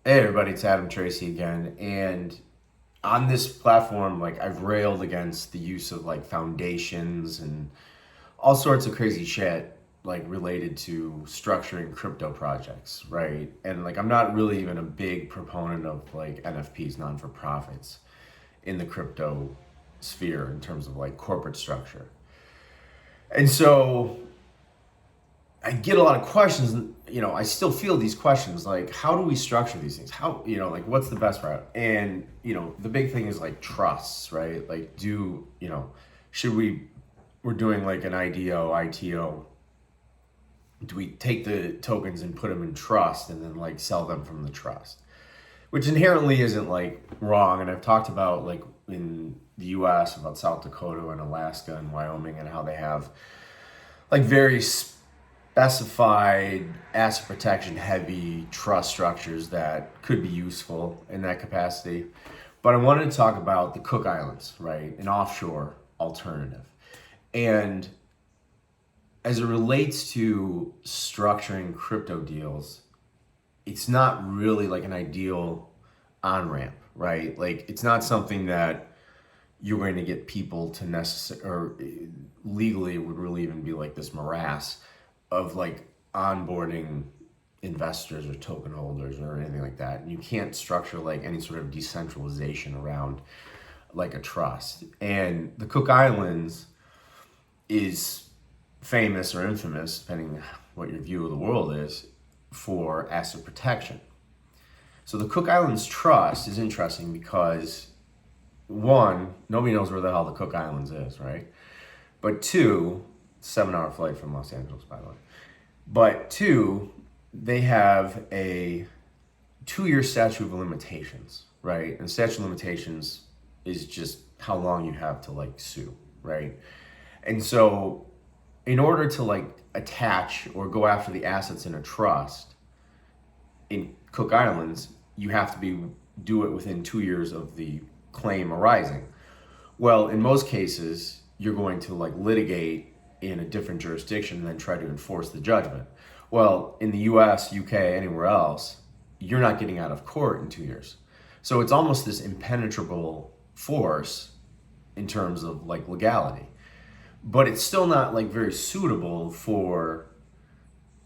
Hey everybody, it's Tracy again. And on this platform, like I've railed against the use of like foundations and all sorts of crazy shit like related to structuring crypto projects, right? And like I'm not really even a big proponent of like NFPs, non-for-profits in the crypto sphere in terms of like corporate structure. And so I get a lot of questions. I still feel these questions like, how do we structure these things? How, like, what's the best route? And, the big thing is like trusts, right? Like, should we're doing like an ITO, do we take the tokens and put them in trust and then like sell them from the trust? Which inherently isn't like wrong. And I've talked about like in the US about South Dakota and Alaska and Wyoming and how they have like very specified asset protection heavy trust structures that could be useful in that capacity. But I wanted to talk about the Cook Islands, right? An offshore alternative. And as it relates to structuring crypto deals, it's not really like an ideal on ramp, right? Like it's not something that you're going to get people to necessarily, or legally it would really even be like this morass of like onboarding investors or token holders or anything like that. And you can't structure like any sort of decentralization around like a trust. And the Cook Islands is famous or infamous, depending what your view of the world is, for asset protection. So the Cook Islands Trust is interesting because one, nobody knows where the hell the Cook Islands is, right? But two, 7-hour flight from Los Angeles, by the way. But two, they have a 2-year statute of limitations, right? And statute of limitations is just how long you have to like sue, right? And so in order to like attach or go after the assets in a trust in Cook Islands, you have to do it within 2 years of the claim arising. Well, in most cases, you're going to like litigate in a different jurisdiction and then try to enforce the judgment. Well, in the US, UK, anywhere else, you're not getting out of court in 2 years. So it's almost this impenetrable force in terms of like legality. But it's still not like very suitable for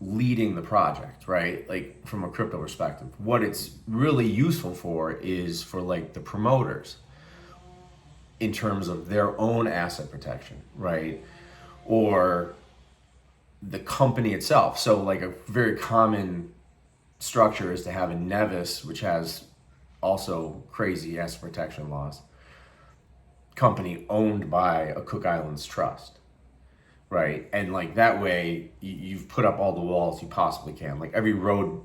leading the project, right? Like from a crypto perspective. What it's really useful for is for like the promoters in terms of their own asset protection, right? Or the company itself. So like a very common structure is to have a Nevis, which has also crazy asset protection laws, company owned by a Cook Islands trust, right? And like that way you've put up all the walls you possibly can. Like every road,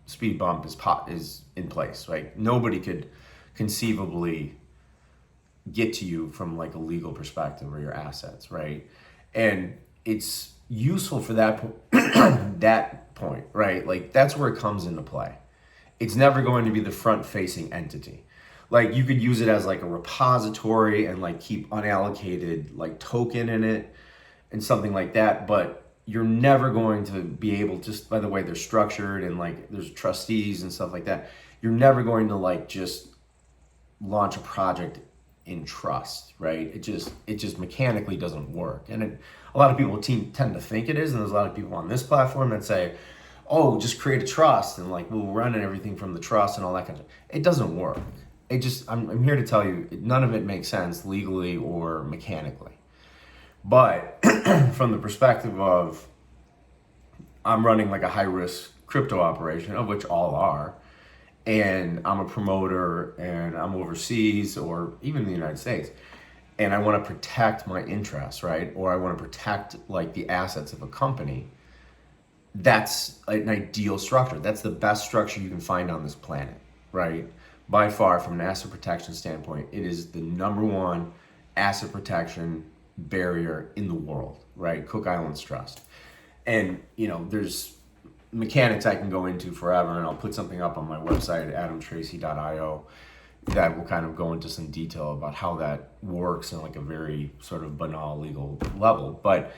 speed bump is in place, right? Nobody could conceivably get to you from like a legal perspective or your assets, right? And it's useful for that that point, right? Like that's where it comes into play. It's never going to be the front-facing entity. Like you could use it as like a repository and like keep unallocated like token in it and something like that, but you're never going to be able, just by the way they're structured and like there's trustees and stuff like that, you're never going to like just launch a project in trust, right? It just mechanically doesn't work. And a lot of people tend to think it is, and there's a lot of people on this platform that say, oh, just create a trust and like we'll run everything from the trust and all that kind of stuff. It doesn't work. I'm here to tell you, none of it makes sense legally or mechanically. But from the perspective of I'm running like a high risk crypto operation, of which all are, and I'm a promoter and I'm overseas or even in the United States, and I want to protect my interests, right? Or I want to protect like the assets of a company, that's an ideal structure. That's the best structure you can find on this planet, right? By far, from an asset protection standpoint, it is the number one asset protection barrier in the world, right? Cook Islands Trust. And, there's mechanics I can go into forever, and I'll put something up on my website at adamtracy.io that will kind of go into some detail about how that works in like a very sort of banal legal level. But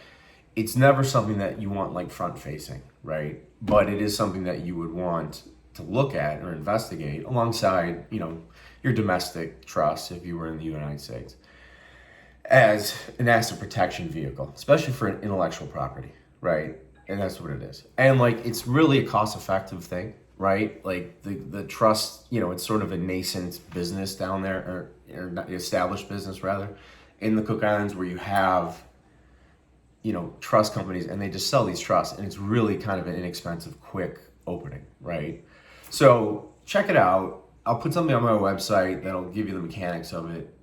it's never something that you want like front facing, right? But it is something that you would want to look at or investigate alongside, your domestic trust if you were in the United States as an asset protection vehicle, especially for an intellectual property, right? And that's what it is. And like, it's really a cost-effective thing, right? Like the trust, it's sort of a nascent business down there, or not established business rather, in the Cook Islands, where you have, trust companies, and they just sell these trusts, and it's really kind of an inexpensive, quick opening, right? So check it out. I'll put something on my website that'll give you the mechanics of it.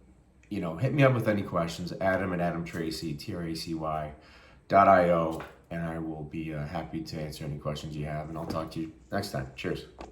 Hit me up with any questions. Adam at Tracy, TRACY.io, and I will be happy to answer any questions you have. And I'll talk to you next time. Cheers.